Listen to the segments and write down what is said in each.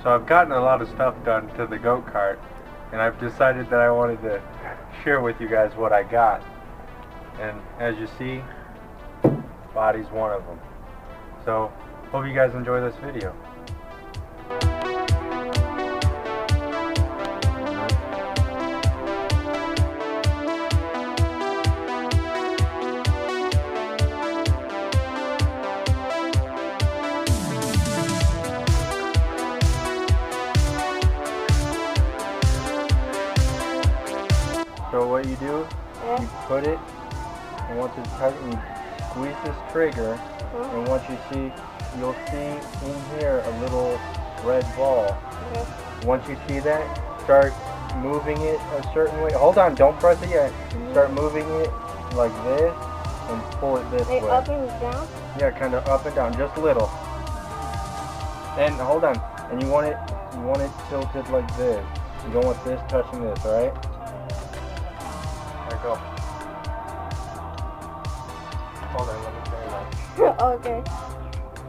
So I've gotten a lot of stuff done to the go-kart, and I've decided that I wanted to share with you guys what I got. And as you see, body's one of them. So hope you guys enjoy this video. So what you do, you put it, and once it's tight, you squeeze this trigger, and once you'll see in here a little red ball. Once you see that, start moving it a certain way. Hold on, don't press it yet. Start moving it like this, and pull it this way. Up and down? Yeah, kind of up and down, just a little. And hold on, and you want it tilted like this. You don't want this touching this, all right? There you go. Hold on, let me turn it on. Okay.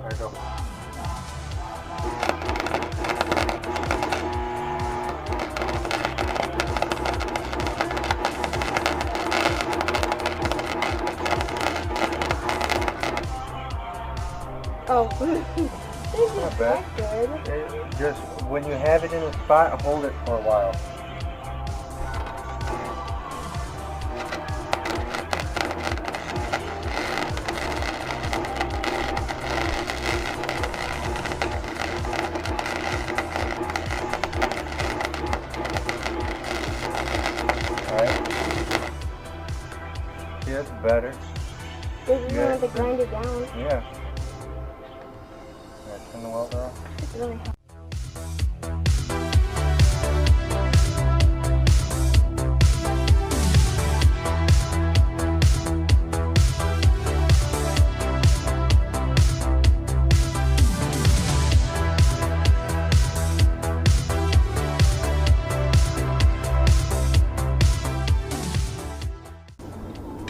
There you go. Oh. This Not is bad. good. Just when you have it in a spot, hold it for a while. Alright. See, that's better. This is going to grind it down. Yeah. Turn the welder off. It's really hot.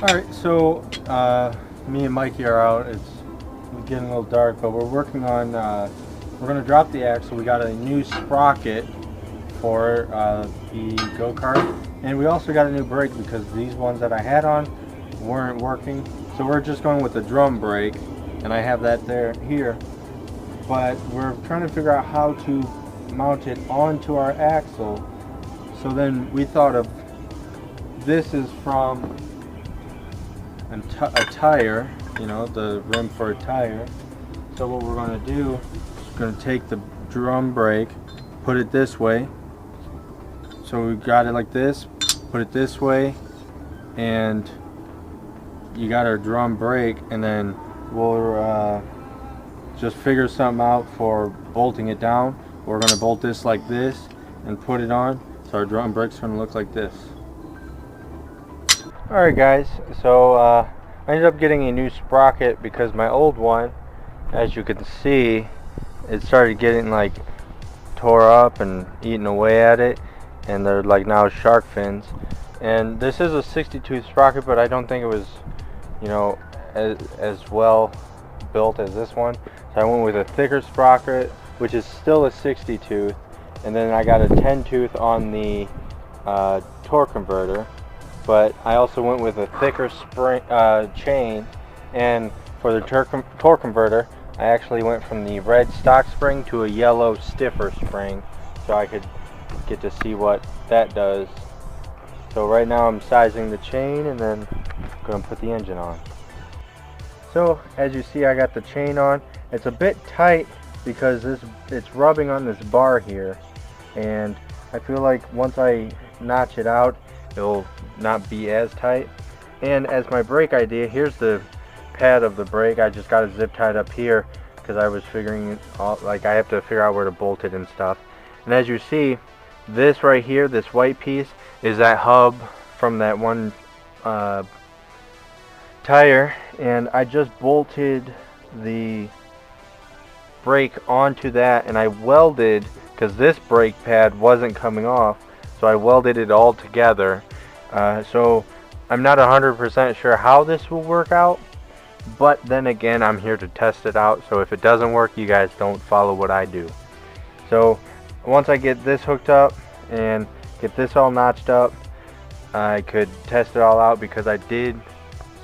Alright, so me and Mikey are out. It's getting a little dark, but we're working on, we're going to drop the axle. We got a new sprocket for the go-kart, and we also got a new brake because these ones that I had on weren't working. So we're just going with the drum brake, and I have that here. But we're trying to figure out how to mount it onto our axle. So then we thought of, this is from a tire, you know, the rim for a tire. So what we're going to do is we're going to take the drum brake, put it this way. So we got it like this, put it this way, and you got our drum brake, and then we'll just figure something out for bolting it down. We're going to bolt this like this and put it on, so our drum brake's going to look like this. Alright guys, so I ended up getting a new sprocket because my old one, as you can see, it started getting like tore up and eating away at it, and they're like now shark fins. And this is a 60-tooth sprocket, but I don't think it was, you know, as well built as this one. So I went with a thicker sprocket, which is still a 60-tooth, and then I got a 10-tooth on the torque converter. But I also went with a thicker spring chain, and for the torque converter I actually went from the red stock spring to a yellow stiffer spring, so I could get to see what that does. So right now I'm sizing the chain, and then I'm going to put the engine on. So as you see, I got the chain on. It's a bit tight because it's rubbing on this bar here, and I feel like once I notch it out, it'll not be as tight. And as my brake idea, here's the pad of the brake. I just got it zip tied up here because I was figuring out, like, I have to figure out where to bolt it and stuff. And as you see, this right here, this white piece, is that hub from that one tire, and I just bolted the brake onto that, and I welded, because this brake pad wasn't coming off, so I welded it all together. So I'm not 100% sure how this will work out, but then again, I'm here to test it out, so if it doesn't work, you guys don't follow what I do. So once I get this hooked up and get this all notched up, I could test it all out, because I did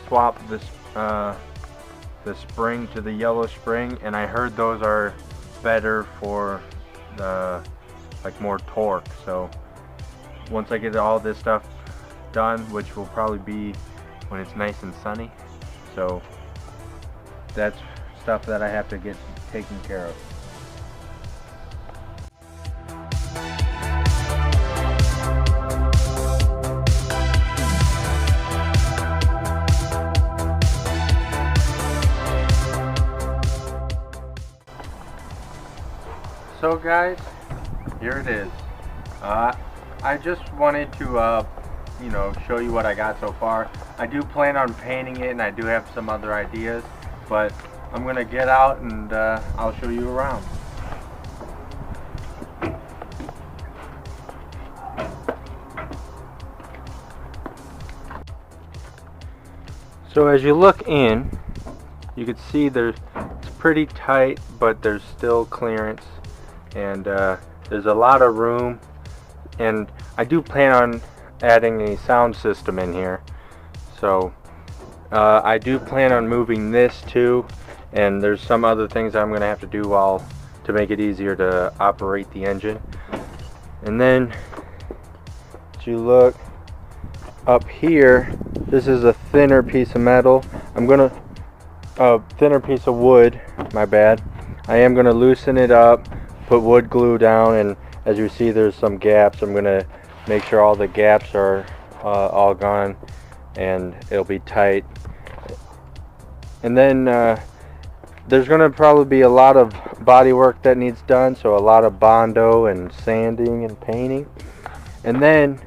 swap this the spring to the yellow spring, and I heard those are better for the more torque. So once I get all this stuff done, which will probably be when it's nice and sunny, so that's stuff that I have to get taken care of. So guys, here it is. I just wanted to you know, show you what I got so far. I do plan on painting it, and I do have some other ideas, but I'm gonna get out and I'll show you around. So as you look in, you can see it's pretty tight, but there's still clearance, and there's a lot of room, and I do plan on adding a sound system in here. So I do plan on moving this too, and there's some other things I'm gonna have to do to make it easier to operate the engine. And then as you look up here, this is a thinner piece of metal. A thinner piece of wood, my bad. I am gonna loosen it up, put wood glue down, and as you see, there's some gaps. I'm gonna make sure all the gaps are all gone, and it'll be tight. And then there's gonna probably be a lot of body work that needs done, so a lot of Bondo and sanding and painting. And then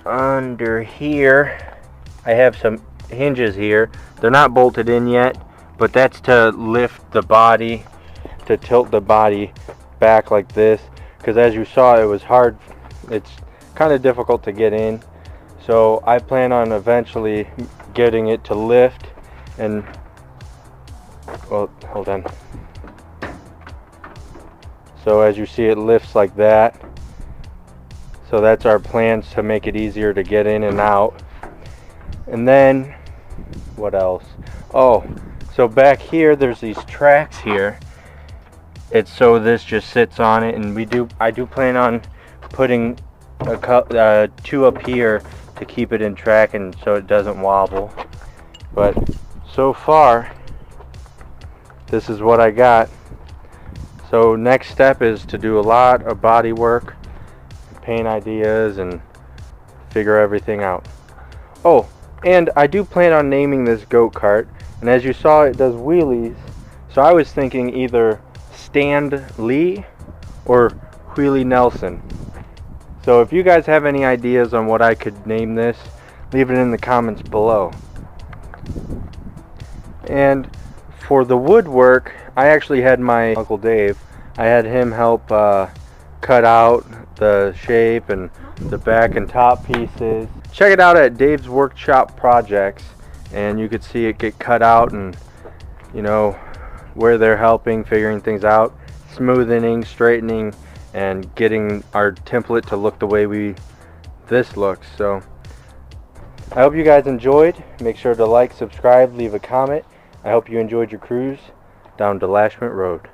under here I have some hinges here. They're not bolted in yet, but that's to lift the body, to tilt the body back like this, because as you saw, it was hard. It's kind of difficult to get in, so I plan on eventually getting it to lift. And well, hold on. So as you see, it lifts like that. So that's our plans, to make it easier to get in and out. And then what else? Oh, so back here there's these tracks here. It's so this just sits on it, and I do plan on putting two up here to keep it in track, and so it doesn't wobble. But so far, this is what I got. So next step is to do a lot of body work, paint ideas, and figure everything out. Oh, and I do plan on naming this goat cart, and as you saw, it does wheelies, so I was thinking either Stand Lee or Wheelie Nelson. So if you guys have any ideas on what I could name this, leave it in the comments below. And for the woodwork, I actually had my Uncle Dave, I had him help cut out the shape and the back and top pieces. Check it out at Dave's Workshop Projects, and you could see it get cut out, and you know where they're helping, figuring things out, smoothing, straightening, and getting our template to look the way this looks. So I hope you guys enjoyed. Make sure to like, subscribe, leave a comment. I hope you enjoyed your cruise down Delashment Road.